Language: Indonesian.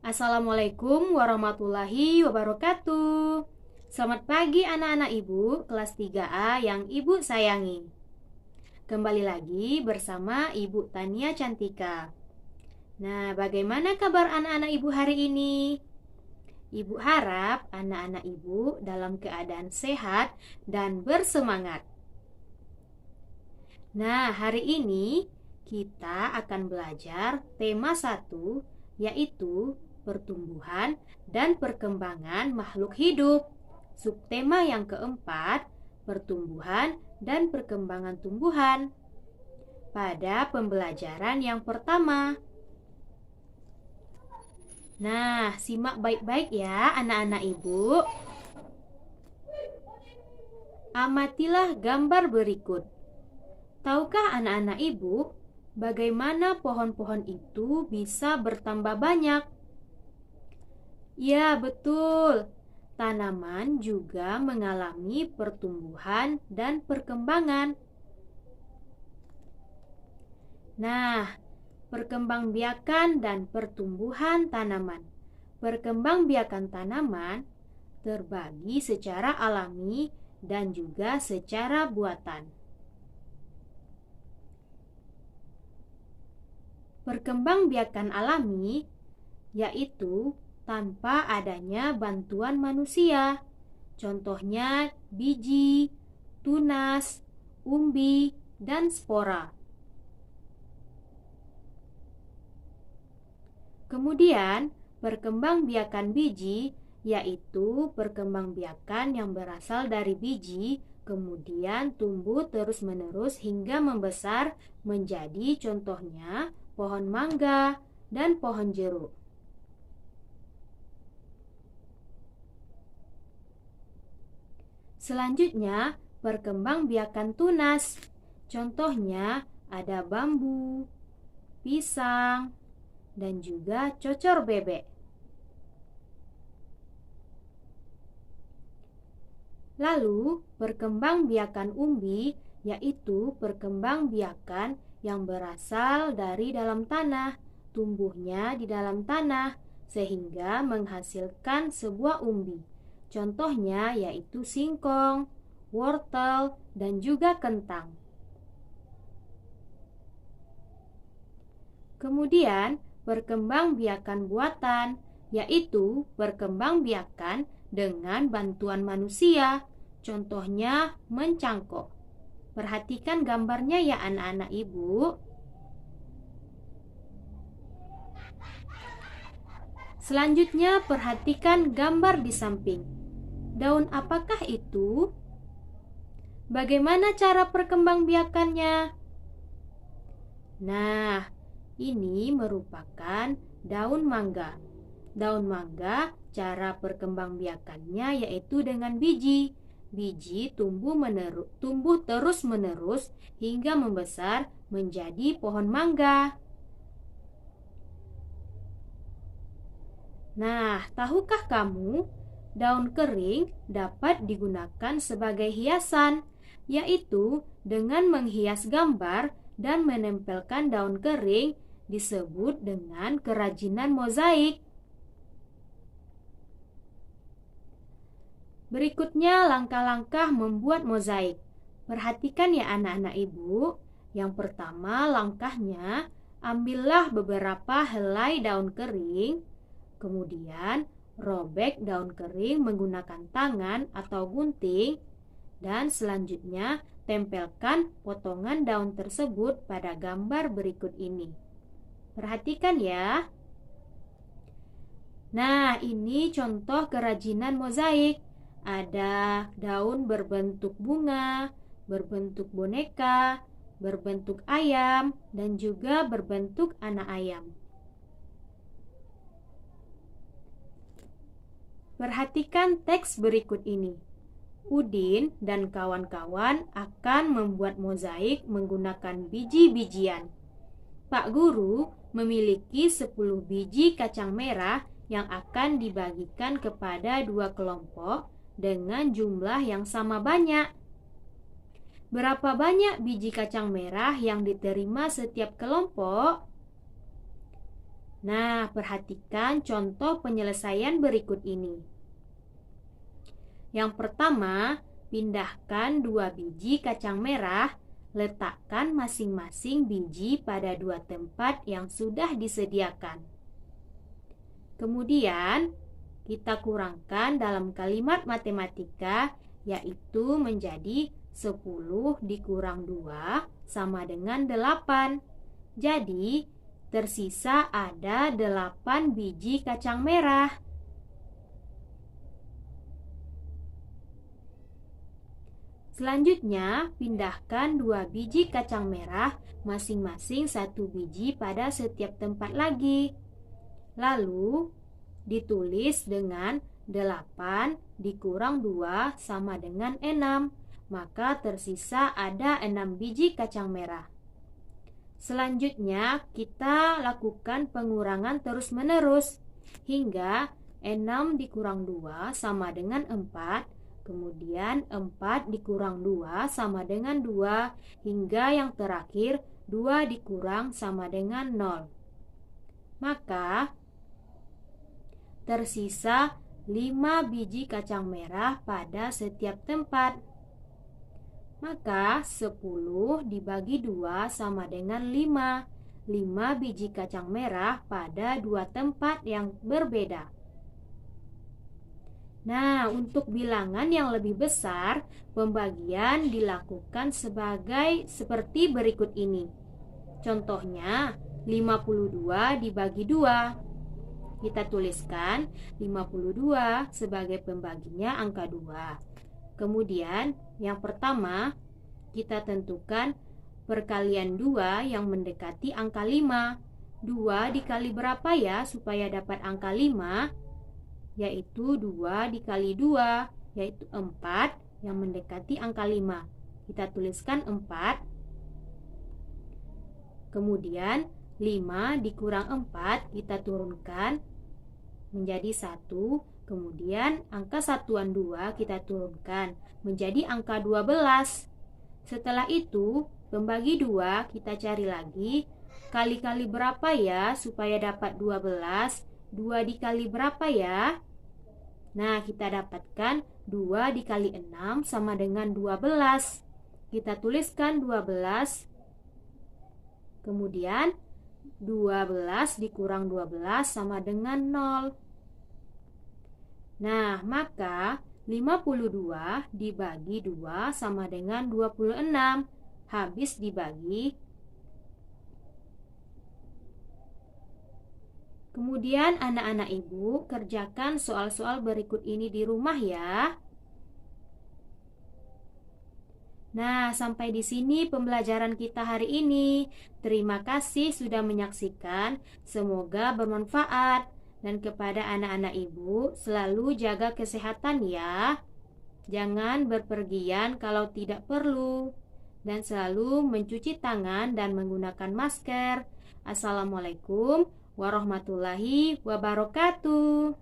Assalamualaikum warahmatullahi wabarakatuh. Selamat pagi anak-anak ibu kelas 3A yang ibu sayangi. Kembali lagi bersama Ibu Tania Cantika. Nah, bagaimana kabar anak-anak ibu hari ini? Ibu harap anak-anak ibu dalam keadaan sehat dan bersemangat. Nah, hari ini kita akan belajar tema 1, yaitu pertumbuhan dan perkembangan makhluk hidup. Subtema yang keempat, pertumbuhan dan perkembangan tumbuhan. Pada pembelajaran yang pertama. Nah, simak baik-baik ya anak-anak ibu. Amatilah gambar berikut. Tahukah anak-anak ibu, bagaimana pohon-pohon itu bisa bertambah banyak? Ya, betul. Tanaman juga mengalami pertumbuhan dan perkembangan. Nah, perkembangbiakan dan pertumbuhan tanaman. Perkembangbiakan tanaman terbagi secara alami dan juga secara buatan. Perkembangbiakan alami yaitu tanpa adanya bantuan manusia. Contohnya biji, tunas, umbi, dan spora. Kemudian, perkembangbiakan biji yaitu perkembangbiakan yang berasal dari biji, kemudian tumbuh terus-menerus hingga membesar menjadi contohnya pohon mangga dan pohon jeruk. Selanjutnya, perkembangbiakan tunas. Contohnya ada bambu, pisang, dan juga cocor bebek. Lalu, perkembangbiakan umbi yaitu perkembangbiakan yang berasal dari dalam tanah, tumbuhnya di dalam tanah sehingga menghasilkan sebuah umbi. Contohnya yaitu singkong, wortel, dan juga kentang. Kemudian, perkembangbiakan buatan yaitu perkembangbiakan dengan bantuan manusia. Contohnya mencangkok. Perhatikan gambarnya ya anak-anak ibu. Selanjutnya perhatikan gambar di samping. Daun apakah itu? Bagaimana cara perkembangbiakannya? Nah, ini merupakan daun mangga. Daun mangga cara perkembangbiakannya yaitu dengan biji. Biji tumbuh terus-menerus hingga membesar menjadi pohon mangga. Nah, tahukah kamu, daun kering dapat digunakan sebagai hiasan, yaitu dengan menghias gambar dan menempelkan daun kering disebut dengan kerajinan mozaik. Berikutnya langkah-langkah membuat mozaik. Perhatikan ya anak-anak ibu. Yang pertama langkahnya, ambillah beberapa helai daun kering, kemudian robek daun kering menggunakan tangan atau gunting, dan selanjutnya tempelkan potongan daun tersebut pada gambar berikut ini. Perhatikan ya. Nah, ini contoh kerajinan mozaik. Ada daun berbentuk bunga, berbentuk boneka, berbentuk ayam, dan juga berbentuk anak ayam. Perhatikan teks berikut ini. Udin dan kawan-kawan akan membuat mozaik menggunakan biji-bijian. Pak Guru memiliki 10 biji kacang merah yang akan dibagikan kepada 2 kelompok dengan jumlah yang sama banyak. Berapa banyak biji kacang merah yang diterima setiap kelompok? Nah, perhatikan contoh penyelesaian berikut ini. Yang pertama, pindahkan 2 biji kacang merah, letakkan masing-masing biji pada 2 tempat yang sudah disediakan. Kemudian, kita kurangkan dalam kalimat matematika, yaitu menjadi 10 dikurang 2 sama dengan 8. Jadi, tersisa ada 8 biji kacang merah. Selanjutnya, pindahkan 2 biji kacang merah, masing-masing 1 biji pada setiap tempat lagi. Lalu, ditulis dengan 8 dikurang 2 sama dengan 6. Maka tersisa ada 6 biji kacang merah. Selanjutnya, kita lakukan pengurangan terus-menerus hingga 6 dikurang 2 sama dengan 4, kemudian 4 dikurang 2 sama dengan 2, hingga yang terakhir 2 dikurang sama dengan 0. Maka tersisa 5 biji kacang merah pada setiap tempat. Maka 10 dibagi 2 sama dengan 5. 5 biji kacang merah pada 2 tempat yang berbeda. Nah, untuk bilangan yang lebih besar, pembagian dilakukan seperti berikut ini. Contohnya, 52 dibagi 2. Kita tuliskan 52 sebagai pembaginya angka 2. Kemudian yang pertama, kita tentukan perkalian 2 yang mendekati angka 5. 2 dikali berapa ya supaya dapat angka 5? Yaitu 2 dikali 2, yaitu 4 yang mendekati angka 5. Kita tuliskan 4. Kemudian 5 dikurang 4 kita turunkan menjadi 1. Kemudian angka satuan 2 kita turunkan menjadi angka 12. Setelah itu, pembagi 2 kita cari lagi. Kali-kali berapa ya supaya dapat 12? 2 dikali berapa ya? Nah, kita dapatkan 2 dikali 6 sama dengan 12. Kita tuliskan 12. Kemudian 12 dikurang 12 sama dengan 0. Nah, maka 52 dibagi 2 sama dengan 26. Habis dibagi. Kemudian anak-anak ibu kerjakan soal-soal berikut ini di rumah ya. Nah, sampai di sini pembelajaran kita hari ini. Terima kasih sudah menyaksikan. Semoga bermanfaat. Dan kepada anak-anak ibu, selalu jaga kesehatan ya. Jangan berpergian kalau tidak perlu. Dan selalu mencuci tangan dan menggunakan masker. Assalamualaikum warahmatullahi wabarakatuh.